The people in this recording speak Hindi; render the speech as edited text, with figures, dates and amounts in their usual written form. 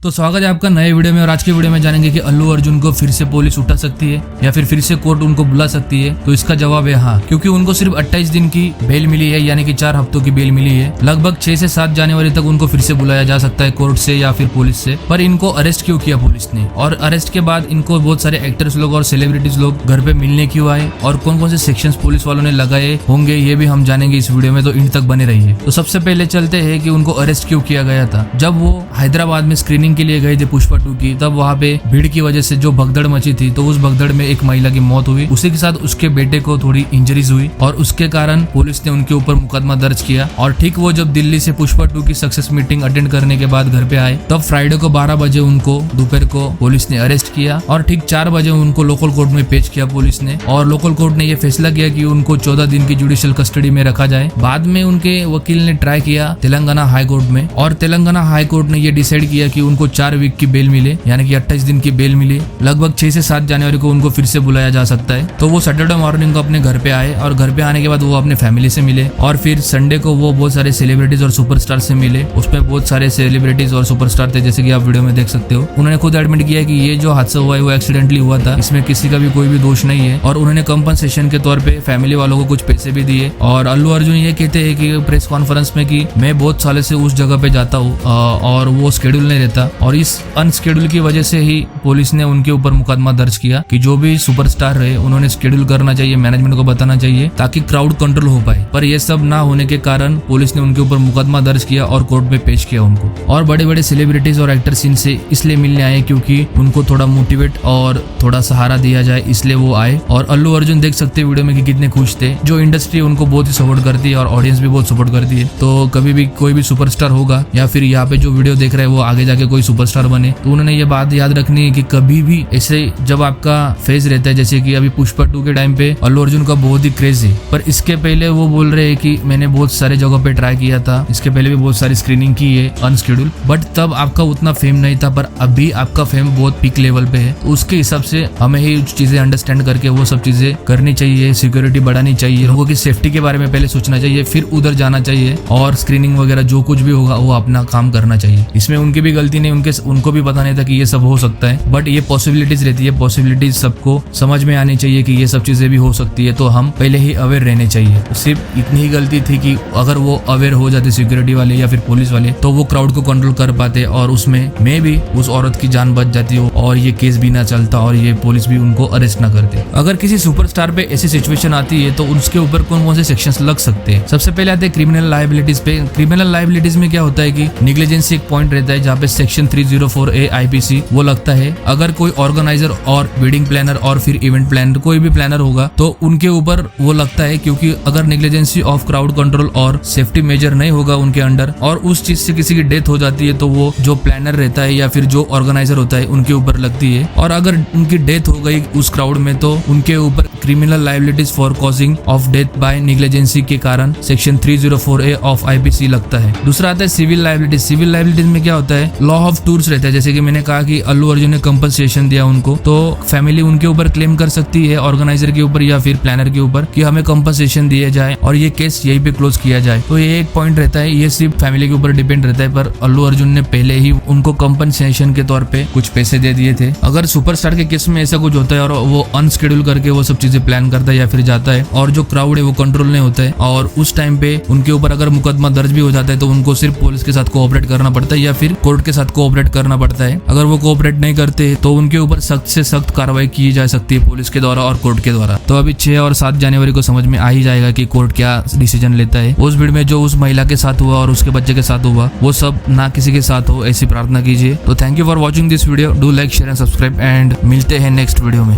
तो स्वागत है आपका नए वीडियो में। और आज के वीडियो में जानेंगे कि अल्लू अर्जुन को फिर से पुलिस उठा सकती है या फिर से कोर्ट उनको बुला सकती है। तो इसका जवाब है हाँ, क्योंकि उनको सिर्फ 28 दिन की बेल मिली है, यानी कि 4 हफ्तों की बेल मिली है। लगभग 6 से 7 जनवरी तक उनको फिर से बुलाया जा सकता है कोर्ट से या फिर पुलिस से। पर इनको अरेस्ट क्यों किया पुलिस ने, और अरेस्ट के बाद इनको बहुत सारे एक्टर्स लोग और सेलिब्रिटीज लोग घर पे मिलने क्यों आए, और कौन कौन से सेक्शंस पुलिस वालों ने लगाए होंगे, ये भी हम जानेंगे इस वीडियो में। तो इन तक बने रहिए। तो सबसे पहले चलते हैं कि उनको अरेस्ट क्यों किया गया था। जब वो हैदराबाद में स्क्रीनिंग के लिए गए थे पुष्पा 2 की, तब वहाँ पे भीड़ की वजह से जो भगदड़ मची थी, तो उस भगदड़ में एक महिला की मौत हुई। उसी के साथ उसके बेटे को थोड़ी इंजरीज हुई और उसके कारण पुलिस ने उनके ऊपर मुकदमा दर्ज किया। और ठीक वो जब दिल्ली से पुष्पा 2 की सक्सेस मीटिंग अटेंड करने के बाद घर पे आए, तब फ्राइडे को 12 बजे उनको दोपहर को पुलिस ने अरेस्ट किया और ठीक 4 बजे उनको लोकल कोर्ट में पेश किया पुलिस ने। और लोकल कोर्ट ने ये फैसला किया कि उनको 14 दिन की जुडिशियल कस्टडी में रखा जाए। बाद में उनके वकील ने ट्राई किया तेलंगाना हाई कोर्ट में, और तेलंगाना हाई कोर्ट ने ये डिसाइड किया कि उनको 4 वीक की बेल मिले, यानी कि 28 दिन की बेल मिली। लगभग 6 से 7 जनवरी को उनको फिर से बुलाया जा सकता है। तो वो सैटरडे मॉर्निंग को अपने घर पे आए, और घर पे आने के बाद वो अपने फैमिली से मिले। और फिर संडे को वो बहुत सारे सेलिब्रिटीज और सुपरस्टार से मिले। उसमें बहुत सारे सेलिब्रिटीज और सुपरस्टार थे, जैसे कि आप वीडियो में देख सकते हो। उन्होंने खुद एडमिट किया कि ये जो हादसा हुआ है वो एक्सीडेंटली हुआ था, इसमें किसी का भी कोई भी दोष नहीं है। और उन्होंने कंपनसेशन के तौर पे फैमिली वालों को कुछ पैसे भी दिए। और अल्लू अर्जुन ये कहते हैं कि प्रेस कॉन्फ्रेंस में कि मैं बहुत सालों से उस जगह पे जाता हूँ और वो स्केड्यूल नहीं रहता, और इस अनस्केड्यूल की वजह से ही पुलिस ने उनके ऊपर मुकदमा दर्ज किया कि जो भी सुपरस्टार रहे उन्होंने शेड्यूल करना चाहिए, मैनेजमेंट को बताना चाहिए ताकि क्राउड कंट्रोल हो पाए। पर ये सब ना होने के कारण पुलिस ने उनके ऊपर मुकदमा दर्ज किया और कोर्ट में पेश किया उनको। और बड़े बड़े सेलिब्रिटीज और एक्टर्स इनसे इसलिए मिलने आए क्योंकि उनको थोड़ा मोटिवेट और थोड़ा सहारा दिया जाए, इसलिए वो आए। और अल्लू अर्जुन देख सकते हैं वीडियो में कि कितने खुश थे। जो इंडस्ट्री उनको बहुत ही सपोर्ट करती है और ऑडियंस भी बहुत सपोर्ट करती है। तो कभी भी कोई भी सुपरस्टार होगा या फिर यहाँ पे जो वीडियो देख रहे हैं वो आगे जाके कोई सुपरस्टार बने, तो उन्होंने ये बात याद रखनी है कि कभी भी ऐसे जब आपका फेज रहता है, जैसे कि अभी पुष्पा 2 के टाइम पे अल्लू अर्जुन का बहुत ही क्रेज है, पर इसके पहले वो बोल रहे हैं कि मैंने बहुत सारे जगह पे ट्राई किया था, इसके पहले भी बहुत सारी स्क्रीनिंग की है अनस्केड्यूल, बट तब आपका उतना फेम नहीं था, पर अभी आपका फेम बहुत पीक लेवल पे है। तो उसके हिसाब से हमें ही चीजें अंडरस्टैंड करके वो सब चीजें करनी चाहिए, सिक्योरिटी बढ़ानी चाहिए, लोगों की सेफ्टी के बारे में पहले सोचना चाहिए, फिर उधर जाना चाहिए, और स्क्रीनिंग वगैरह जो कुछ भी होगा वो अपना काम करना चाहिए। इसमें उनकी भी गलती नहीं, उनको भी पता नहीं था कि ये सब हो सकता है, बट ये पॉसिबिलिटीज रहती है। पॉसिबिलिटीज सबको समझ में आनी चाहिए कि ये सब चीजें भी हो सकती है, तो हम पहले ही अवेयर रहने चाहिए। सिर्फ इतनी ही गलती थी कि अगर वो अवेयर हो जाते सिक्योरिटी वाले या फिर पुलिस वाले, तो वो क्राउड को कंट्रोल कर पाते, और उसमें मे भी उस औरत की जान बच जाती हो और ये केस भी ना चलता और ये पुलिस भी उनको अरेस्ट ना करते। अगर किसी सुपरस्टार पे ऐसी सिचुएशन आती है तो उसके ऊपर कौन कौन से सेक्शंस लग सकते हैं। सबसे पहले आते हैं क्रिमिनल लायबिलिटीज पे। क्रिमिनल लायबिलिटीज में क्या होता है कि निग्लिजेंसी एक पॉइंट रहता है, जहाँ पे सेक्शन 304A IPC वो लगता है। अगर कोई ऑर्गेनाइजर और वेडिंग प्लानर और फिर इवेंट प्लानर, कोई भी प्लानर होगा, तो उनके ऊपर वो लगता है, क्योंकि अगर नेग्लिजेंसी ऑफ क्राउड कंट्रोल और सेफ्टी मेजर नहीं होगा उनके अंडर, और उस चीज से किसी की डेथ हो जाती है, तो वो जो प्लानर रहता है या फिर जो ऑर्गेनाइजर होता है उनके ऊपर लगती है। और अगर उनकी डेथ हो गई उस क्राउड में, तो उनके ऊपर criminal liabilities for causing of death by negligence के कारण सेक्शन 304A ऑफ IPC लगता है। दूसरा आता है सिविल लायबिलिटीज। सिविल लायबिलिटीज में क्या होता है, लॉ ऑफ टूर्स रहता है। जैसे कि मैंने कहा कि अल्लू अर्जुन ने कंपनसेशन दिया उनको, तो फैमिली उनके ऊपर क्लेम कर सकती है, ऑर्गेनाइजर के ऊपर या फिर प्लानर के ऊपर, कि हमें कंपनसेशन दिए जाए और ये केस यहीं पे क्लोज किया जाए। तो ये एक पॉइंट रहता है, ये सिर्फ फैमिली के ऊपर डिपेंड रहता है। पर अल्लू अर्जुन ने पहले ही उनको कंपनसेशन के तौर पे कुछ पैसे दे दिए थे। अगर सुपरस्टार के केस में ऐसा कुछ होता है और वो अनस्केड्यूल करके वो सब चीजें प्लान करता है या फिर जाता है, और जो क्राउड है वो कंट्रोल नहीं होता है, और उस टाइम पे उनके ऊपर अगर मुकदमा दर्ज भी हो जाता है, तो उनको सिर्फ पुलिस के साथ कोऑपरेट करना पड़ता है या फिर कोर्ट के साथ कोऑपरेट करना पड़ता है। अगर वो कोऑपरेट नहीं करते तो उनके ऊपर सख्त से सख्त कार्रवाई की जा सकती है पुलिस के द्वारा और कोर्ट के द्वारा। तो अभी 6 और 7 जनवरी को समझ में आ ही जाएगा कि कोर्ट क्या डिसीजन लेता है। उस भीड़ में जो उस महिला के साथ हुआ और उसके बच्चे के साथ हुआ, वो सब ना किसी के साथ हो, ऐसी प्रार्थना कीजिए। तो thank you for watching this video. Do like, share and subscribe, and मिलते हैं नेक्स्ट वीडियो में।